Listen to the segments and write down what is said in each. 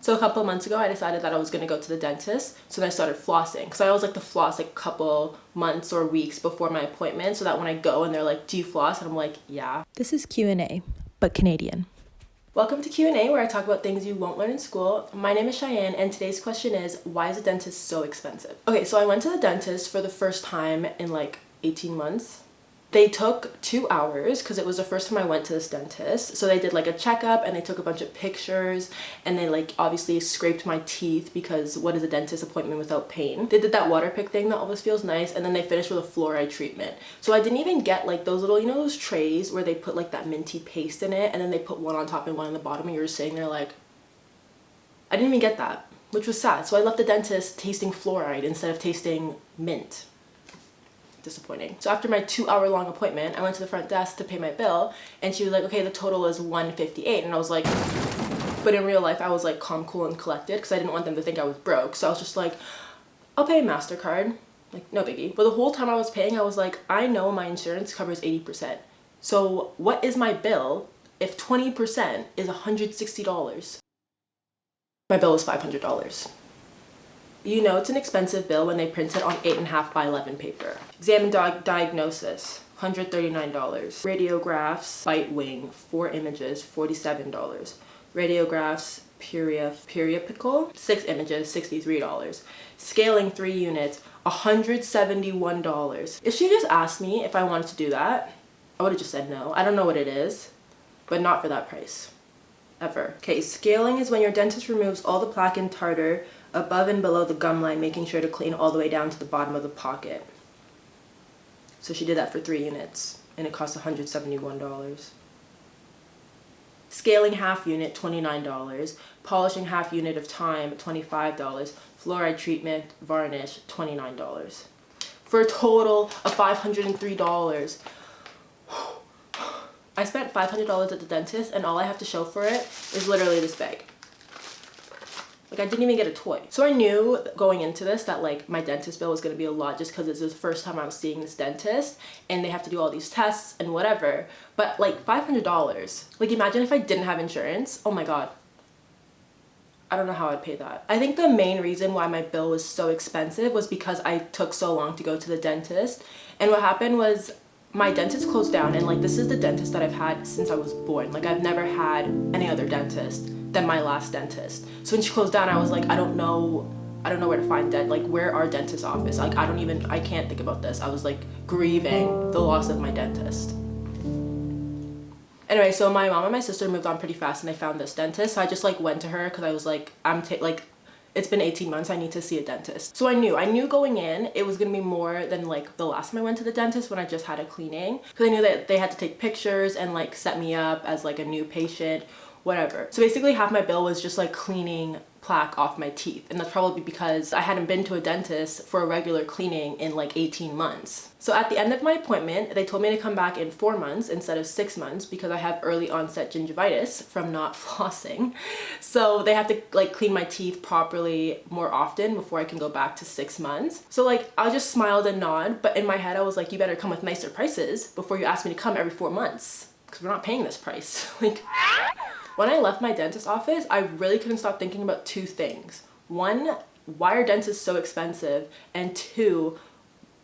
So a couple of months ago, I decided that I was gonna go to the dentist. So then I started flossing. Because I always like to floss like a couple months or weeks before my appointment, so that when I go and they're like, do you floss? And I'm like, yeah. This is Q&A, but Canadian. Welcome to Q&A, where I talk about things you won't learn in school. My name is Cheyenne, and today's question is, why is a dentist so expensive? Okay, so I went to the dentist for the first time in like 18 months. They took 2 hours because it was the first time I went to this dentist. So they did like a checkup and they took a bunch of pictures and they like obviously scraped my teeth because what is a dentist appointment without pain? They did that water pick thing that always feels nice, and then they finished with a fluoride treatment. So I didn't even get like those little, you know, those trays where they put like that minty paste in it and then they put one on top and one on the bottom and you're just sitting there like, I didn't even get that, which was sad. So I left the dentist tasting fluoride instead of tasting mint. Disappointing. So after my 2-hour-long appointment, I went to the front desk to pay my bill and she was like, okay, the total is $158. And I was like, but in real life I was like calm, cool, and collected because I didn't want them to think I was broke. So I was just like, I'll pay MasterCard, like no biggie. But the whole time I was paying, I was like, I know my insurance covers 80%. So what is my bill if 20% is $160? My bill was $500. You know it's an expensive bill when they print it on 8.5 by 11 paper. Exam and diagnosis, $139. Radiographs, bite wing, 4 images, $47. Radiographs, periapical, 6 images, $63. Scaling 3 units, $171. If she just asked me if I wanted to do that, I would have just said no. I don't know what it is, but not for that price. Ever. Okay, scaling is when your dentist removes all the plaque and tartar above and below the gum line, making sure to clean all the way down to the bottom of the pocket. So she did that for 3 units and it cost $171. Scaling half unit, $29. Polishing half unit of time, $25. Fluoride treatment, varnish, $29. For a total of $503. I spent $500 at the dentist and all I have to show for it is literally this bag. Like I didn't even get a toy. So I knew going into this that like my dentist bill was gonna be a lot just because it's the first time I was seeing this dentist and they have to do all these tests and whatever. But like $500, like imagine if I didn't have insurance. Oh my God. I don't know how I'd pay that. I think the main reason why my bill was so expensive was because I took so long to go to the dentist. And what happened was my dentist closed down, and like this is the dentist that I've had since I was born. Like I've never had any other dentist than my last dentist. So when she closed down, I was like, I don't know where to find like where our dentist office. Like I can't think about this. I was like grieving the loss of my dentist. Anyway, so my mom and my sister moved on pretty fast and they found this dentist. So I just like went to her because I was like, it's been 18 months, I need to see a dentist. So I knew going in it was gonna be more than like the last time I went to the dentist when I just had a cleaning, because I knew that they had to take pictures and like set me up as like a new patient, whatever. So basically half my bill was just like cleaning plaque off my teeth, and that's probably because I hadn't been to a dentist for a regular cleaning in like 18 months. So at the end of my appointment, they told me to come back in 4 months instead of 6 months because I have early onset gingivitis from not flossing. So they have to like clean my teeth properly more often before I can go back to 6 months. So like I just smiled and nod, but in my head I was like, you better come with nicer prices before you ask me to come every 4 months because we're not paying this price. Like, when I left my dentist's office, I really couldn't stop thinking about 2 things. 1, why are dentists so expensive? And 2,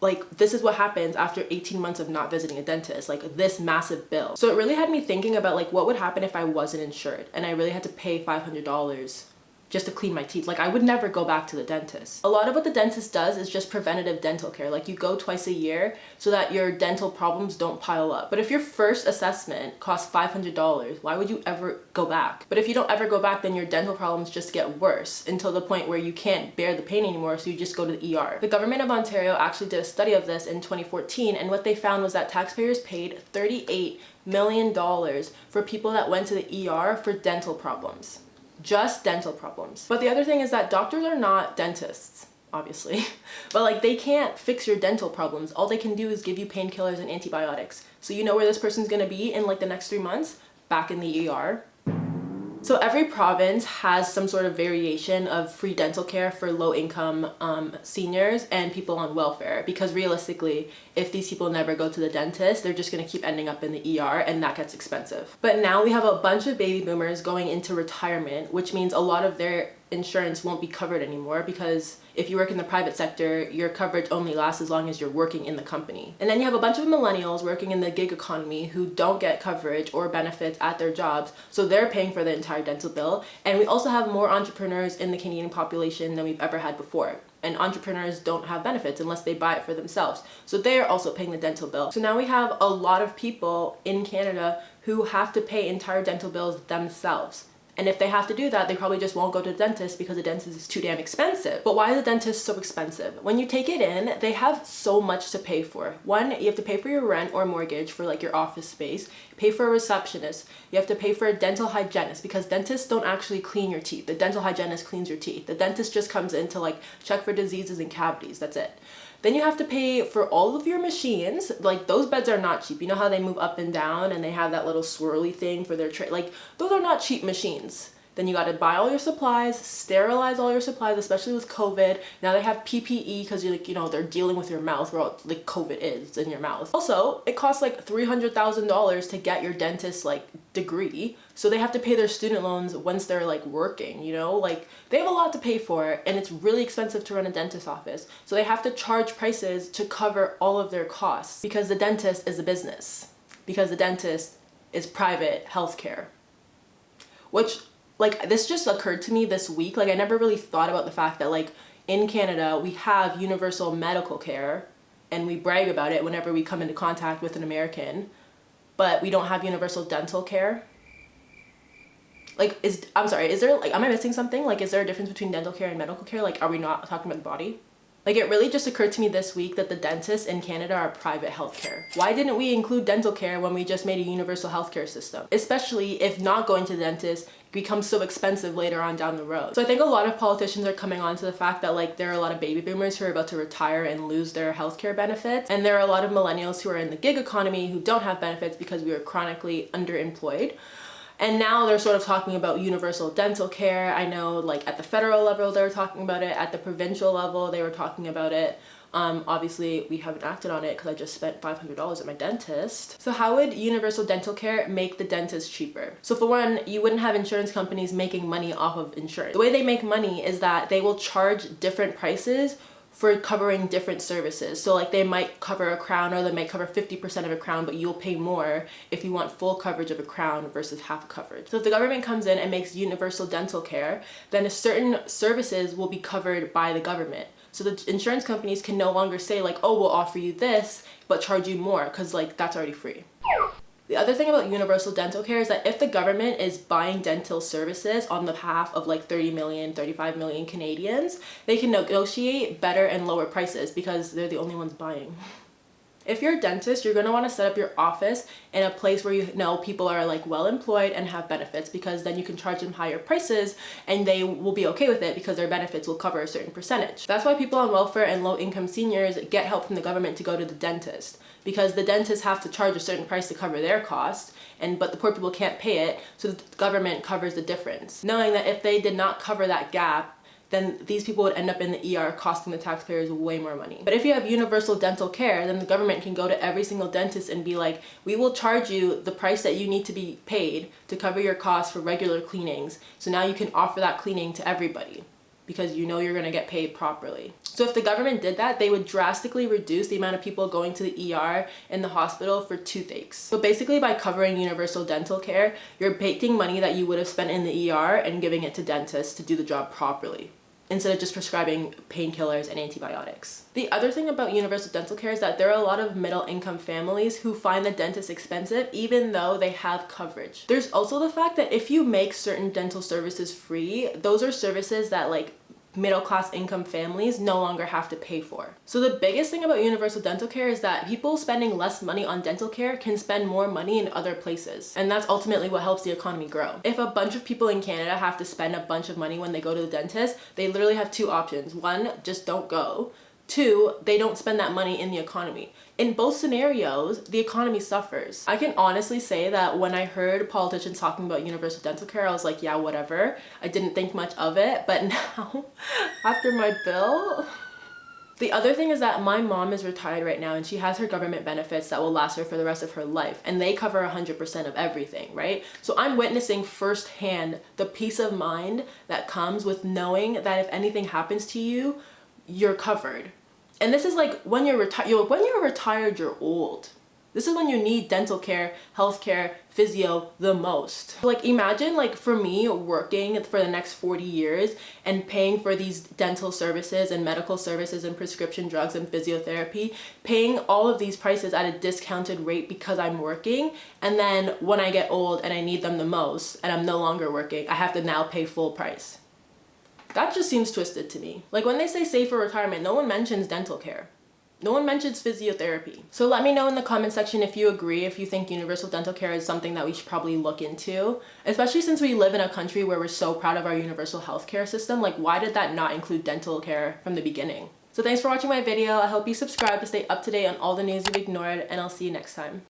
like this is what happens after 18 months of not visiting a dentist, like this massive bill. So it really had me thinking about like what would happen if I wasn't insured and I really had to pay $500 just to clean my teeth. Like I would never go back to the dentist. A lot of what the dentist does is just preventative dental care. Like you go twice a year so that your dental problems don't pile up. But if your first assessment costs $500, why would you ever go back? But if you don't ever go back, then your dental problems just get worse until the point where you can't bear the pain anymore, so you just go to the ER. The government of Ontario actually did a study of this in 2014, and what they found was that taxpayers paid $38 million for people that went to the ER for dental problems. Just dental problems. But the other thing is that doctors are not dentists, obviously, but like they can't fix your dental problems. All they can do is give you painkillers and antibiotics. So you know where this person's gonna be in like the next 3 months? Back in the ER. So every province has some sort of variation of free dental care for low-income seniors and people on welfare, because realistically, if these people never go to the dentist, they're just going to keep ending up in the ER, and that gets expensive. But now we have a bunch of baby boomers going into retirement, which means a lot of their insurance won't be covered anymore, because if you work in the private sector, your coverage only lasts as long as you're working in the company. And then you have a bunch of millennials working in the gig economy who don't get coverage or benefits at their jobs, so they're paying for the entire dental bill. And we also have more entrepreneurs in the Canadian population than we've ever had before. And entrepreneurs don't have benefits unless they buy it for themselves, so they're also paying the dental bill. So now we have a lot of people in Canada who have to pay entire dental bills themselves. And if they have to do that, they probably just won't go to the dentist because the dentist is too damn expensive. But why is the dentist so expensive? When you take it in, they have so much to pay for. One, you have to pay for your rent or mortgage for like your office space, pay for a receptionist, you have to pay for a dental hygienist, because dentists don't actually clean your teeth. The dental hygienist cleans your teeth. The dentist just comes in to like check for diseases and cavities, that's it. Then you have to pay for all of your machines. Like, those beds are not cheap. You know how they move up and down and they have that little swirly thing for their tray? Like, those are not cheap machines. Then you gotta buy all your supplies, sterilize all your supplies, especially with COVID. Now they have PPE because you're like, you know, they're dealing with your mouth, where all, like, COVID is in your mouth. Also, it costs like $300,000 to get your dentist like degree. So they have to pay their student loans once they're like working, you know? Like, they have a lot to pay for, and it's really expensive to run a dentist office. So they have to charge prices to cover all of their costs, because the dentist is a business. Because the dentist is private healthcare. Which, like, this just occurred to me this week. Like, I never really thought about the fact that, like, in Canada, we have universal medical care, and we brag about it whenever we come into contact with an American, but we don't have universal dental care. Like, I'm sorry, is there, like, am I missing something? Like, is there a difference between dental care and medical care? Like, are we not talking about the body? Like, it really just occurred to me this week that the dentists in Canada are private healthcare. Why didn't we include dental care when we just made a universal healthcare system? Especially if not going to the dentist becomes so expensive later on down the road. So I think a lot of politicians are coming on to the fact that, like, there are a lot of baby boomers who are about to retire and lose their healthcare benefits. And there are a lot of millennials who are in the gig economy who don't have benefits because we are chronically underemployed. And now they're sort of talking about universal dental care. I know, like, at the federal level they were talking about it, at the provincial level they were talking about it. Obviously we haven't acted on it because I just spent $500 at my dentist. So how would universal dental care make the dentist cheaper? So for one, you wouldn't have insurance companies making money off of insurance. The way they make money is that they will charge different prices for covering different services. So like, they might cover a crown, or they might cover 50% of a crown, but you'll pay more if you want full coverage of a crown versus half coverage. So if the government comes in and makes universal dental care, then certain services will be covered by the government. So the insurance companies can no longer say like, oh, we'll offer you this, but charge you more, because like, that's already free. The other thing about universal dental care is that if the government is buying dental services on behalf of like 30 million, 35 million Canadians, they can negotiate better and lower prices because they're the only ones buying. If you're a dentist, you're going to want to set up your office in a place where you know people are like well employed and have benefits, because then you can charge them higher prices and they will be okay with it because their benefits will cover a certain percentage. That's why people on welfare and low income seniors get help from the government to go to the dentist, because the dentists have to charge a certain price to cover their costs, but the poor people can't pay it, so the government covers the difference, knowing that if they did not cover that gap, then these people would end up in the ER costing the taxpayers way more money. But if you have universal dental care, then the government can go to every single dentist and be like, we will charge you the price that you need to be paid to cover your costs for regular cleanings. So now you can offer that cleaning to everybody, because you know you're gonna get paid properly. So if the government did that, they would drastically reduce the amount of people going to the ER in the hospital for toothaches. So basically, by covering universal dental care, you're taking money that you would have spent in the ER and giving it to dentists to do the job properly, instead of just prescribing painkillers and antibiotics. The other thing about universal dental care is that there are a lot of middle income families who find the dentist expensive even though they have coverage. There's also the fact that if you make certain dental services free, those are services that like middle class income families no longer have to pay for. So the biggest thing about universal dental care is that people spending less money on dental care can spend more money in other places. And that's ultimately what helps the economy grow. If a bunch of people in Canada have to spend a bunch of money when they go to the dentist, they literally have two options. One, just don't go. Two, they don't spend that money in the economy. In both scenarios, the economy suffers. I can honestly say that when I heard politicians talking about universal dental care, I was like, yeah, whatever. I didn't think much of it, but now, after my bill... The other thing is that my mom is retired right now and she has her government benefits that will last her for the rest of her life, and they cover 100% of everything, right? So I'm witnessing firsthand the peace of mind that comes with knowing that if anything happens to you, you're covered. And this is like when you're retired, you're old. This is when you need dental care, healthcare, physio the most. Like imagine like for me working for the next 40 years and paying for these dental services and medical services and prescription drugs and physiotherapy, paying all of these prices at a discounted rate because I'm working, and then when I get old and I need them the most and I'm no longer working, I have to now pay full price. That just seems twisted to me. Like when they say save for retirement, no one mentions dental care. No one mentions physiotherapy. So let me know in the comment section if you agree, if you think universal dental care is something that we should probably look into, especially since we live in a country where we're so proud of our universal healthcare system. Like why did that not include dental care from the beginning? So thanks for watching my video. I hope you subscribe to stay up to date on all the news you've ignored, and I'll see you next time.